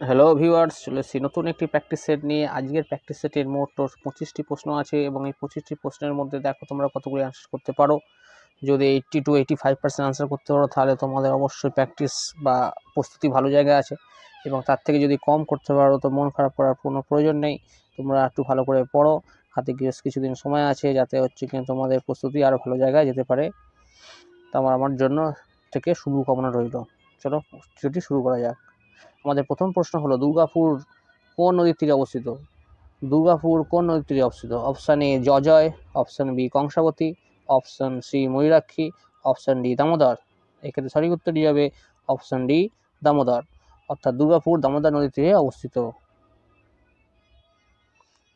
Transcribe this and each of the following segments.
Hello viewers, চলে এসেছি নতুন একটি প্র্যাকটিস সেট নিয়ে। আজকের প্র্যাকটিস সেটের মোট 25টি প্রশ্ন আছে এবং এই 25টি প্রশ্নের মধ্যে দেখো তোমরা কতগুলি আনসার করতে পারো। যদি 80 to 85% আনসার করতে পারো তাহলে তোমাদের অবশ্যই প্র্যাকটিস বা প্রস্তুতি ভালো জায়গায় আছে, এবং তার থেকে যদি কম করতে পারো তো মন খারাপ করার কোনো প্রয়োজন নেই। তোমরা একটু ভালো করে পড়ো, হাতে বেশ কিছুদিন সময় আছে, যাতে হচ্ছে কিন্তু তোমাদের প্রস্তুতি আরও ভালো জায়গায় যেতে পারে। তো আমার জন্য থেকে শুভকামনা রইল। চলো ভিডিওটি শুরু করা যাক। আমাদের প্রথম প্রশ্ন হলো, দুর্গাপুর কোন নদীর তীরে অবস্থিত? দুর্গাপুর কোন নদীর তীরে অবস্থিত? অপশান এ জজয়, option B Kangsabati, option C Mayurakshi, option D Damodar. এক্ষেত্রে সঠিক উত্তরটি হবে অপশান ডি দামোদর, অর্থাৎ দুর্গাপুর দামোদর নদীর তীরে অবস্থিত।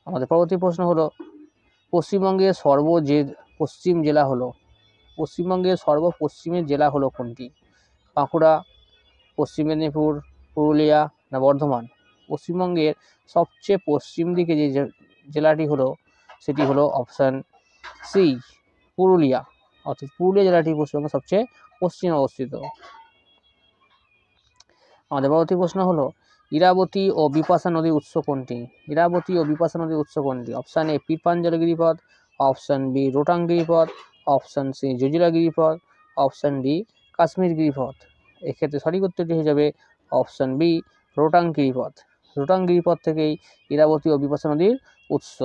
আমাদের পরবর্তী প্রশ্ন হলো, পশ্চিমবঙ্গের পশ্চিম জেলা হলো পশ্চিমবঙ্গের সর্বপশ্চিমের জেলা হলো কোনটি? বাঁকুড়া, পশ্চিম মেদিনীপুর, পুরুলিয়া না বর্ধমান? পশ্চিমবঙ্গের সবচেয়ে পশ্চিম দিকে যে জেলাটি হলো সেটি হলো অপশান সি পুরুলিয়া, অর্থাৎ পুরুলিয়া জেলাটি পশ্চিমবঙ্গের সবচেয়ে পশ্চিমে অবস্থিত। আমাদের পরবর্তী প্রশ্ন হলো, ইরাবতী ও বিপাশা নদীর উৎস কোনটি? ইরাবতী ও বিপাশা নদীর উৎস কোনটি? অপশান এ পীরপাঞ্জল গিরিপথ, অপশান বি রোটাং গিরিপথ, অপশান সি জজিলা গিরিপথ, অপশান ডি কাশ্মীর গিরিপথ। এক্ষেত্রে সঠিক উত্তরটি হয়ে যাবে অপশান বি রোটাং গিরিপথ। রোটাং গিরিপথ থেকেই ইরাবতী ও বিপাশা নদীর উৎস।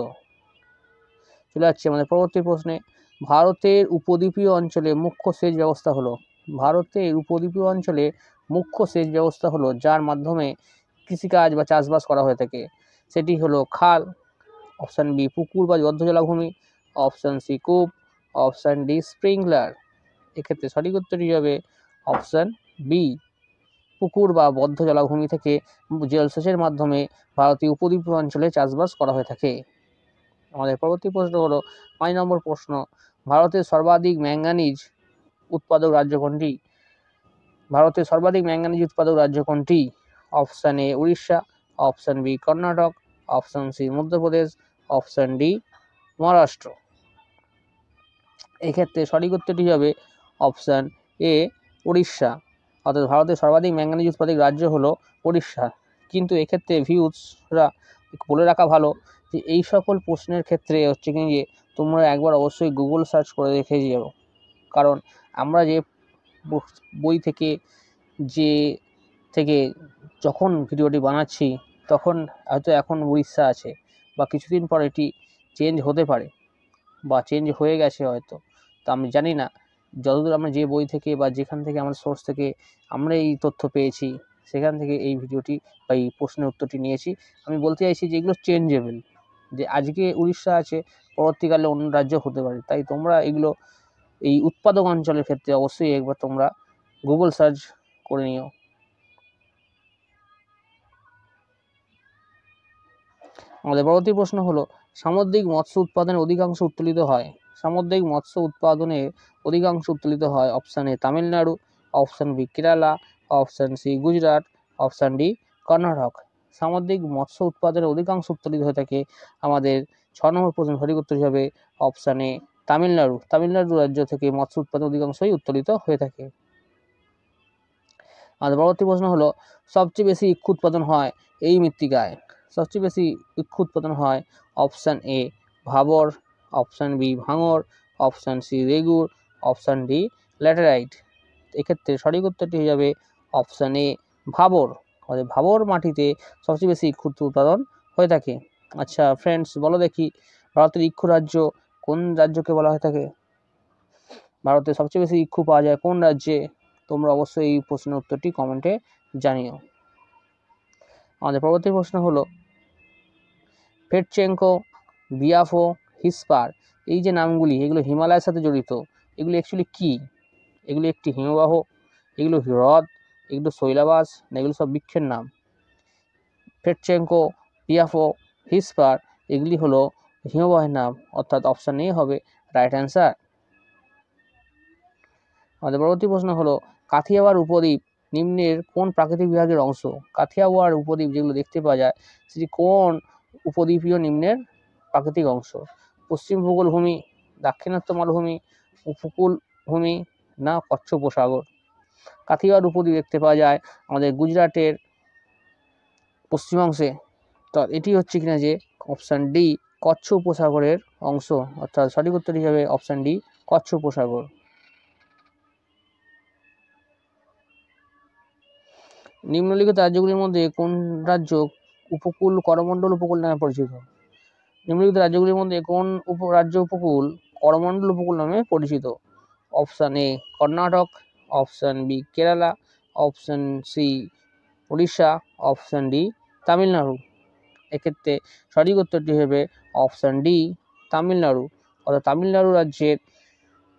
চলে যাচ্ছে আমাদের পরবর্তী প্রশ্নে, ভারতের উপদ্বীপীয় অঞ্চলে মুখ্য সেচ ব্যবস্থা হলো ভারতের উপদ্বীপীয় অঞ্চলে মুখ্য সেচ ব্যবস্থা হলো যার মাধ্যমে কৃষিকাজ বা চাষবাস করা হয়ে থাকে, সেটি হলো খাল, অপশান বি পুকুর বা বদ্ধ জলাভূমি, অপশান সি কূপ, অপশান ডি স্প্রিংলার। এক্ষেত্রে সঠিক উত্তরটি হবে অপশান বি পুকুর বা বদ্ধ জলাভূমি থেকে জলসেচের মাধ্যমে ভারতীয় উপদ্বীপীয় অঞ্চলে চাষবাস করা হয়ে থাকে। আমাদের পরবর্তী প্রশ্ন হলো 5 নম্বর প্রশ্ন, ভারতের সর্বাধিক ম্যাঙ্গানিজ উৎপাদক রাজ্য কোনটি? ভারতের সর্বাধিক ম্যাঙ্গানিজ উৎপাদক রাজ্য কোনটি? Option A Orissa, option B Karnataka, option C Madhya Pradesh, option D Maharashtra. এক্ষেত্রে সঠিক উত্তরটি হবে অপশান এ উড়িষ্যা, অর্থাৎ ভারতের সর্বাধিক ম্যাঙ্গানিজ উৎপাদক রাজ্য হলো উড়িষ্যা। কিন্তু এক্ষেত্রে ভিউজরা বলে রাখা ভালো যে এই সকল প্রশ্নের ক্ষেত্রে হচ্ছে কি যে তোমরা একবার অবশ্যই গুগল সার্চ করে রেখে যাও, কারণ আমরা যে বই থেকে যখন ভিডিওটি বানাচ্ছি তখন হয়তো এখন উড়িষ্যা আছে, বা কিছুদিন পর এটি চেঞ্জ হতে পারে বা চেঞ্জ হয়ে গেছে হয়তো, তো আমি জানি না। যতদূর আমরা যে বই থেকে বা যেখান থেকে আমার সোর্স থেকে আমরা এই তথ্য পেয়েছি সেখান থেকে এই ভিডিওটি বা এই প্রশ্নের উত্তরটি নিয়েছি। আমি বলতে চাইছি যে এগুলো চেঞ্জেবল, যে আজকে উড়িষ্যা আছে পরবর্তীকালে অন্য রাজ্য হতে পারে, তাই তোমরা এগুলো এই উৎপাদক অঞ্চলের ক্ষেত্রে অবশ্যই একবার তোমরা গুগল সার্চ করে নিও। আমাদের পরবর্তী প্রশ্ন হলো, সামুদ্রিক মৎস্য উৎপাদনের অধিকাংশ উত্তোলিত হয় option A Tamil Nadu, option B Kerala, option C Gujarat, option D Karnataka. সামুদ্রিক মৎস্য উৎপাদনের অধিকাংশ উত্তোলিত হয়ে থাকে আমাদের 6 নম্বর প্রশ্ন সঠিক উত্তর হবে অপশান এ তামিলনাড়ু রাজ্য থেকে মৎস্য উৎপাদন অধিকাংশই উত্তোলিত হয়ে থাকে। আমাদের পরবর্তী প্রশ্ন হলো, সবচেয়ে বেশি ইক্ষু উৎপাদন হয় এই মৃত্তিকায়? সবচেয়ে বেশি ইক্ষু উৎপাদন হয় option A bhabar, option B bhangar, option C regur, option D laterite. এক্ষেত্রে সঠিক উত্তরটি হয়ে যাবে অপশান এ ভাবর, অর্থাৎ ভাবর মাটিতে সবচেয়ে বেশি ইক্ষু উৎপাদন হয়ে থাকে। আচ্ছা ফ্রেন্ডস, বলো দেখি ভারতের ইক্ষু রাজ্য কোন রাজ্যকে বলা হয়ে থাকে? ভারতে সবচেয়ে বেশি ইক্ষু পাওয়া যায় কোন রাজ্যে? তোমরা অবশ্যই এই প্রশ্নের উত্তরটি কমেন্টে জানিও। আমাদের পরবর্তী প্রশ্ন হলো, ফেডচেঙ্কো, বিয়াফো, হিসপার, এই যে নামগুলি এগুলো হিমালয়ের সাথে জড়িত, এগুলো অ্যাকচুয়ালি কি? এগুলো একটি হিমবাহ, এগুলো হ্রদ, এগুলো শৈলাবাস না এগুলো সব বৃক্ষের নাম? ফেডচেঙ্কো, বিয়াফো, হিসপার এগুলি হলো হিমবাহের নাম, অর্থাৎ অপশান এ হবে রাইট অ্যান্সার। আমাদের পরবর্তী প্রশ্ন হলো, কাথিয়াওয়াড় উপদ্বীপ নিম্নের কোন প্রাকৃতিক বিভাগের অংশ? কাথিয়াওয়াড় উপদ্বীপ যেগুলো দেখতে পাওয়া যায় সেটি কোন উপদ্বীপীয় নিম্নের প্রাকৃতিক অংশ? পশ্চিম উপকূল ভূমি, দাক্ষিণাত্য মালভূমি, উপকূল ভূমি না কচ্ছপ উপসাগর? কাথিয়াওয়াড় উপদ্বীপ দেখতে পাওয়া যায় আমাদের গুজরাটের পশ্চিমাংশে। তো এটি হচ্ছে কিনা যে অপশান ডি কচ্ছ উপসাগরের অংশ, অর্থাৎ সঠিক উত্তর হিসাবে অপশান ডি কচ্ছ উপসাগর। নিম্নলিখিত রাজ্যগুলির মধ্যে কোন রাজ্য উপকূল করমণ্ডল উপকূল নামে পরিচিত? নিম্নলিখিত রাজ্যগুলির মধ্যে কোন রাজ্য উপকূল করমণ্ডল উপকূল নামে পরিচিত? Option A Karnataka, option B Kerala, option C Orissa, option D Tamil Nadu. এক্ষেত্রে সঠিক উত্তরটি হবে অপশান ডি তামিলনাড়ু। অর্থাৎ তামিলনাড়ু রাজ্যের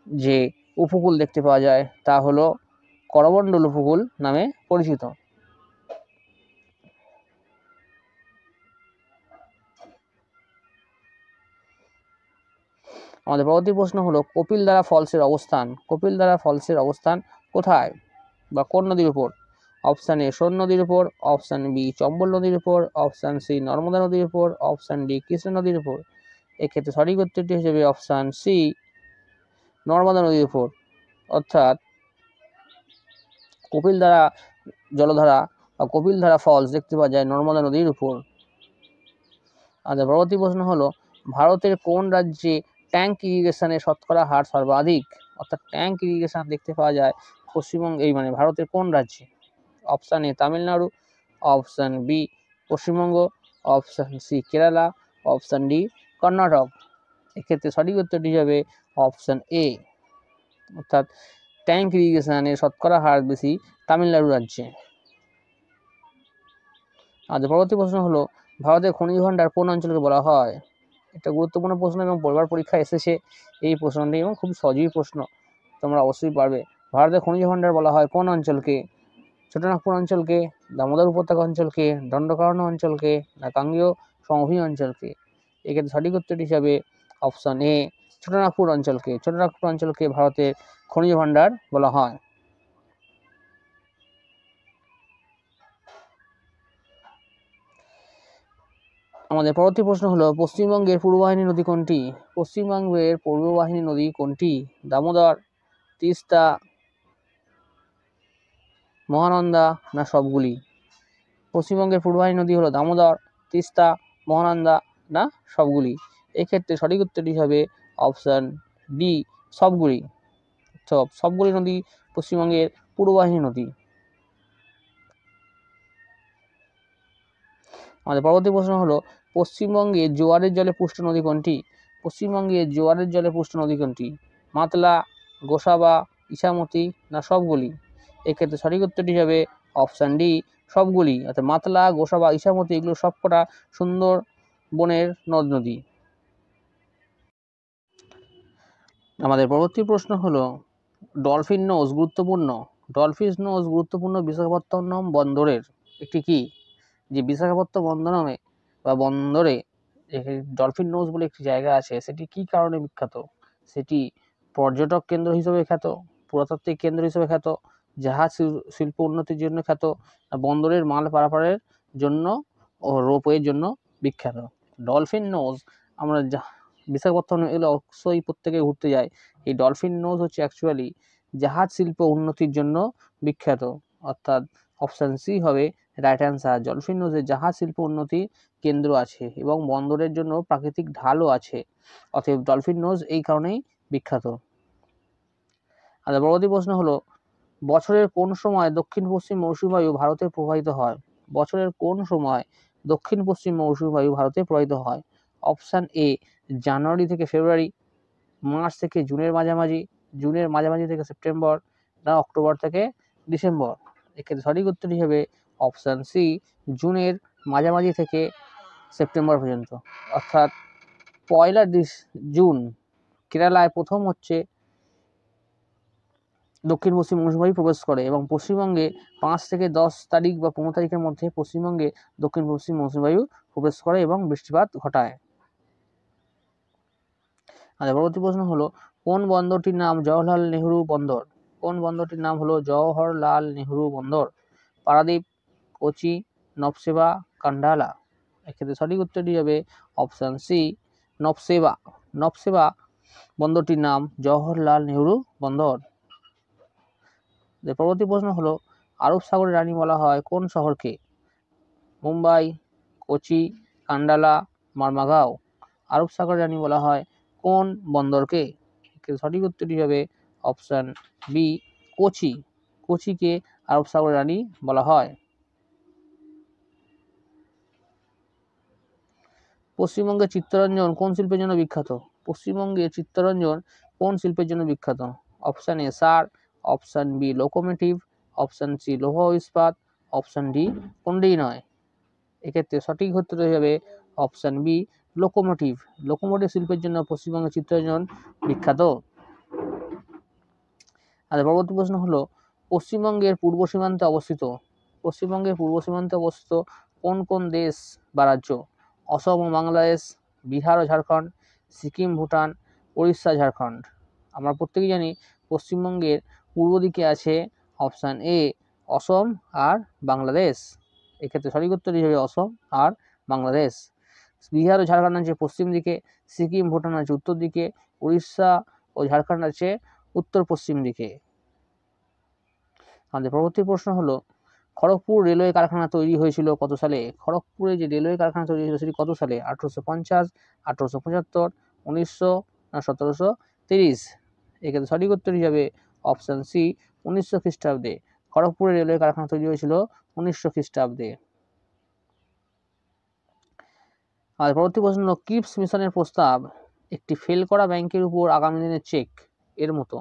যে উপকূল দেখতে পাওয়া যায় তা হলো করমণ্ডল উপকূল নামে পরিচিত। আমাদের পরবর্তী প্রশ্ন হলো কপিলধারা ফলসের অবস্থান। কপিলধারা ফলসের অবস্থান কোথায় বা কোন নদীর উপর? অপশান এ সোন নদীর উপর, অপশান বি চম্বল নদীর উপর, অপশান সি নর্মদা নদীর উপর, অপশান ডি কৃষ্ণা নদীর উপর। এক্ষেত্রে সঠিক উত্তরটি হিসেবে অপশান সি নর্মদা নদীর উপর। অর্থাৎ কপিলধারা জলধারা বা কপিলধারা ফলস দেখতে পাওয়া যায় নর্মদা নদীর উপর। আমাদের পরবর্তী প্রশ্ন হলো ভারতের কোন রাজ্যে ট্যাঙ্ক ইরিগেশনের শতকরা হার সর্বাধিক? অর্থাৎ ট্যাঙ্ক ইরিগেশন দেখতে পাওয়া যায় পশ্চিমবঙ্গ মানে ভারতের কোন রাজ্যে? Option A Tamil Nadu, option B Paschimbanga, option C Kerala, option D Karnataka. এক্ষেত্রে সঠিক উত্তরটি হবে অপশান এ, অর্থাৎ ট্যাঙ্ক ইরিগেশনের শতকরা হার বেশি তামিলনাড়ু রাজ্যে। আজ পরবর্তী প্রশ্ন হলো ভারতের খনিজ ভাণ্ডার কোন অঞ্চলকে বলা হয়? একটা গুরুত্বপূর্ণ প্রশ্ন এবং পরিবার পরীক্ষা এসেছে এই প্রশ্নটি এবং খুব সহজই প্রশ্ন, তোমরা অবশ্যই পারবে। ভারতের খনিজ ভাণ্ডার বলা হয় কোন অঞ্চলকে? ছোটনাগপুর অঞ্চলকে, দামোদর উপত্যকা অঞ্চলকে, দণ্ডকারণ্য অঞ্চলকে না গাঙ্গেয় সমভূমি অঞ্চলকে? এক্ষেত্রে সঠিক উত্তরটি হিসাবে অপশন এ ছোটনাগপুর অঞ্চলকে। ছোটনাগপুর অঞ্চলকে ভারতের খনিজ ভাণ্ডার বলা হয়। আমাদের পরবর্তী প্রশ্ন হলো পশ্চিমবঙ্গের পূর্ববাহিনী নদী কোনটি? পশ্চিমবঙ্গের পূর্ববাহিনী নদী কোনটি? দামোদর, তিস্তা, মহানন্দা না সবগুলি? পশ্চিমবঙ্গের পূর্ববাহিনী নদী হলো দামোদর, তিস্তা, মহানন্দা না সবগুলি? এক্ষেত্রে সঠিক উত্তরটি হবে অপশন ডি সবগুলি। সবগুলি নদী পশ্চিমবঙ্গের পূর্ববাহিনী নদী। আমাদের পরবর্তী প্রশ্ন হলো পশ্চিমবঙ্গে জোয়ারের জলে পুষ্ট নদী কোনটি? পশ্চিমবঙ্গে জোয়ারের জলে পুষ্ট নদী কোনটি? মাতলা, গোসাবা, ইছামতি না সবগুলি? এক্ষেত্রে সঠিক উত্তরটি হবে অপশান ডি সবগুলি। অর্থাৎ মাতলা, গোসাবা, ইছামতি এগুলো সবকটা সুন্দর বনের নদ নদী। আমাদের পরবর্তী প্রশ্ন হলো ডলফিন নোজ গুরুত্বপূর্ণ বিশাখাপত্তনম বন্দরের একটি কি? যে বিশাখাপত্তনম বন্দরে বা বন্দরে ডলফিন নোজ বলে একটি জায়গা আছে, সেটি কি কারণে বিখ্যাত? সেটি পর্যটক কেন্দ্র হিসেবে খ্যাত, পুরাতাত্ত্বিক কেন্দ্র হিসেবে খ্যাত, জাহাজ শিল্প উন্নতির জন্য খ্যাত, বন্দরের মাল পারাপারের জন্য ও রোপওয়ের জন্য বিখ্যাত। ডলফিন নোজ আমরা বিশাখাপত্তনম এগুলো অবশ্যই প্রত্যেকে ঘুরতে যায়। এই ডলফিন নোজ হচ্ছে অ্যাকচুয়ালি জাহাজ শিল্প উন্নতির জন্য বিখ্যাত। অর্থাৎ অপশান সি হবে রাইট অ্যান্সার। ডলফিন নোজে জাহাজ শিল্প উন্নতি কেন্দ্র আছে এবং বন্দরের জন্য প্রাকৃতিক ঢালও আছে। অতএব ডলফিন নোজ এই কারণেই বিখ্যাত। আর পরবর্তী প্রশ্ন হলো বছরের কোন সময় দক্ষিণ পশ্চিম মৌসুমী বায়ু ভারতে প্রবাহিত হয়? বছরের কোন সময় দক্ষিণ পশ্চিম মৌসুমী বায়ু ভারতে প্রবাহিত হয়? অপশান এ জানুয়ারি থেকে ফেব্রুয়ারি, মার্চ থেকে জুনের মাঝামাঝি, জুনের মাঝামাঝি থেকে সেপ্টেম্বর না অক্টোবর থেকে ডিসেম্বর? এক্ষেত্রে সঠিক উত্তরটি হবে অপশান সি জুনের মাঝামাঝি থেকে সেপ্টেম্বর পর্যন্ত। অর্থাৎ 1 জুন কেরালায় প্রথম হচ্ছে দক্ষিণ পশ্চিম মৌসুমী বায়ু প্রবেশ করে এবং পশ্চিমবঙ্গে 5 থেকে 10 তারিখ বা 15 তারিখের মধ্যে পশ্চিমবঙ্গে দক্ষিণ পশ্চিম মৌসুমী বায়ু প্রবেশ করে এবং বৃষ্টিপাত ঘটায়। আচ্ছা, পরবর্তী প্রশ্ন হলো কোন বন্দরটির নাম জওহরলাল নেহরু বন্দর? কোন বন্দরটির নাম হলো জওহরলাল নেহরু বন্দর? পারাদ্বীপ, কোচি, নবসেবা, কান্ডালা? এক্ষেত্রে সঠিক উত্তরটি হবে অপশান সি নবসেবা। নবসেবা বন্দরটির নাম জওহরলাল নেহরু বন্দর। পরবর্তী প্রশ্ন হলো আরব সাগরের রানী বলা হয় কোন শহরকে? মুম্বাই, কোচি, কান্ডালা, মারমাগাঁও। আরব সাগর রানী বলা হয় কোন বন্দরকে? সঠিক উত্তরটি হবে অপশন বি কোচি। কোচিকে আরব সাগর রানী বলা হয়। পশ্চিমবঙ্গের চিত্তরঞ্জন কোন শিল্পের জন্য বিখ্যাত? পশ্চিমবঙ্গের চিত্তরঞ্জন কোন শিল্পের জন্য বিখ্যাত? অপশন এ সার, option B locomotive, option C লৌহ ইস্পাত, অপশন ডি কোনটিই নয়। এক্ষেত্রে সঠিক উত্তর হবে অপশন বি লোকোমোটিভ। লোকোমোটিভ শিল্পের জন্য পশ্চিমবঙ্গের চিত্তরঞ্জন বিখ্যাত। আর পরবর্তী প্রশ্ন হলো পশ্চিমবঙ্গের পূর্ব সীমান্তে অবস্থিত কোন কোন দেশ বা রাজ্য? অসম ও বাংলাদেশ, বিহার ও ঝাড়খণ্ড, সিকিম, ভুটান, উড়িষ্যা, ঝাড়খণ্ড। আমরা প্রত্যেকেই জানি পশ্চিমবঙ্গের পূর্ব দিকে আছে অপশান এ অসম আর বাংলাদেশ। এক্ষেত্রে সঠিক উত্তরটি হবে অসম আর বাংলাদেশ। বিহার ও ঝাড়খণ্ড আছে পশ্চিম দিকে, সিকিম, ভুটান আছে উত্তর দিকে, উড়িষ্যা ও ঝাড়খণ্ড আছে উত্তর পশ্চিম দিকে। আমাদের পরবর্তী প্রশ্ন হলো খড়গপুর রেলওয়ে কারখানা তৈরি হয়েছিল কত সালে? খড়গপুরে যে রেলওয়ে কারখানা তৈরি হয়েছিল সেটি কত সালে? 1850, 1875, 1900 না 1730? এক্ষেত্রে সঠিক উত্তর হিসাবে অপশন সি 1900 খ্রিস্টাব্দে। খড়গপুরে রেলওয়ে কারখানা তৈরি হয়েছিল 1900 খ্রিস্টাব্দে। আর পরবর্তী প্রশ্ন হলো ক্রিপস মিশনের প্রস্তাব একটি ফেল করা ব্যাংকের উপর আগামী দিনের চেক এর মতো।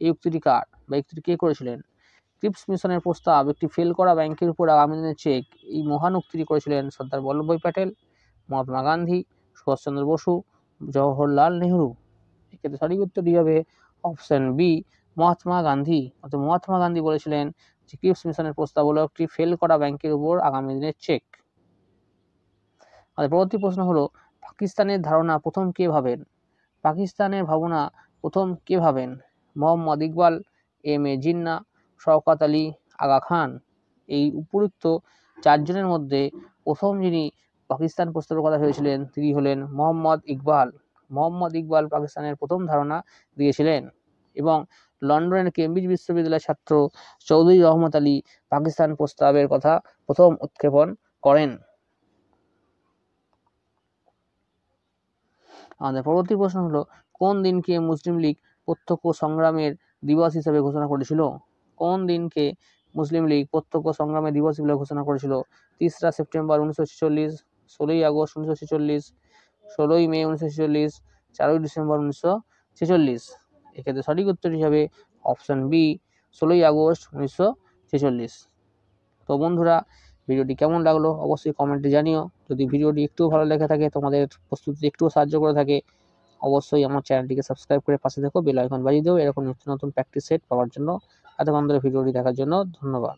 এই উক্তিটি কার বা উক্তিটি কে করেছিলেন? ক্রিপস মিশনের প্রস্তাব একটি ফেল করা ব্যাংকের উপর আগামী দিনের চেক, এই মহান উক্তিটি করেছিলেন সর্দার বল্লভভাই প্যাটেল, মহাত্মা গান্ধী, সুভাষচন্দ্র বসু, জওহরলাল নেহরু। এক্ষেত্রে সঠিক উত্তরটি হবে অপশন বি মহাত্মা গান্ধী। অর্থাৎ মহাত্মা গান্ধী বলেছিলেন যে ক্রিপস মিশনের প্রস্তাব হলো একটি ফেল করা ব্যাংকের উপর আগামী দিনের চেক। আর পরবর্তী প্রশ্ন হলো পাকিস্তানের ধারণা প্রথম কে ভাবেন? পাকিস্তানের ভাবনা প্রথম কে ভাবেন? Mohammad Iqbal, M A Jinnah, Shawkat Ali, Aga Khan. এই উপরোক্ত চারজনের মধ্যে প্রথম যিনি পাকিস্তান প্রস্তাবের কথা ভেবেছিলেন তিনি হলেন মোহাম্মদ ইকবাল। মোহাম্মদ ইকবাল পাকিস্তানের প্রথম ধারণা দিয়েছিলেন এবং লন্ডনের কেমব্রিজ বিশ্ববিদ্যালয়ের ছাত্র চৌধুরী রহমত আলী পাকিস্তান প্রস্তাবের কথা প্রথম উত্থাপন করেন। আমাদের পরবর্তী প্রশ্ন হলো কোন দিনকে মুসলিম লীগ প্রত্যক্ষ সংগ্রামের দিবস হিসেবে ঘোষণা করেছিল? কোন দিনকে মুসলিম লীগ প্রত্যক্ষ সংগ্রামের দিবস হিসেবে ঘোষণা করেছিল? 3রা সেপ্টেম্বর 1946, 16ই আগস্ট 1946, 16ই মে 1946, 4ই ডিসেম্বর 1946। এক্ষেত্রে সঠিক উত্তর হিসাবে অপশন বি 16ই আগস্ট 1946। তো বন্ধুরা ভিডিওটি কেমন লাগলো অবশ্যই কমেন্টে জানিও। যদি ভিডিওটি একটু ভালো লেগে থাকে, তোমাদের প্রস্তুতি একটুও সাহায্য করে থাকে, অবশ্যই আমার চ্যানেলটিকে সাবস্ক্রাইব করে পাশে থেকো, বেল আইকন বাজিয়ে দিও এরকম নিত্য নতুন প্র্যাকটিস সেট পাওয়ার জন্য। এতক্ষণ ধরে ভিডিওটি দেখার জন্য ধন্যবাদ।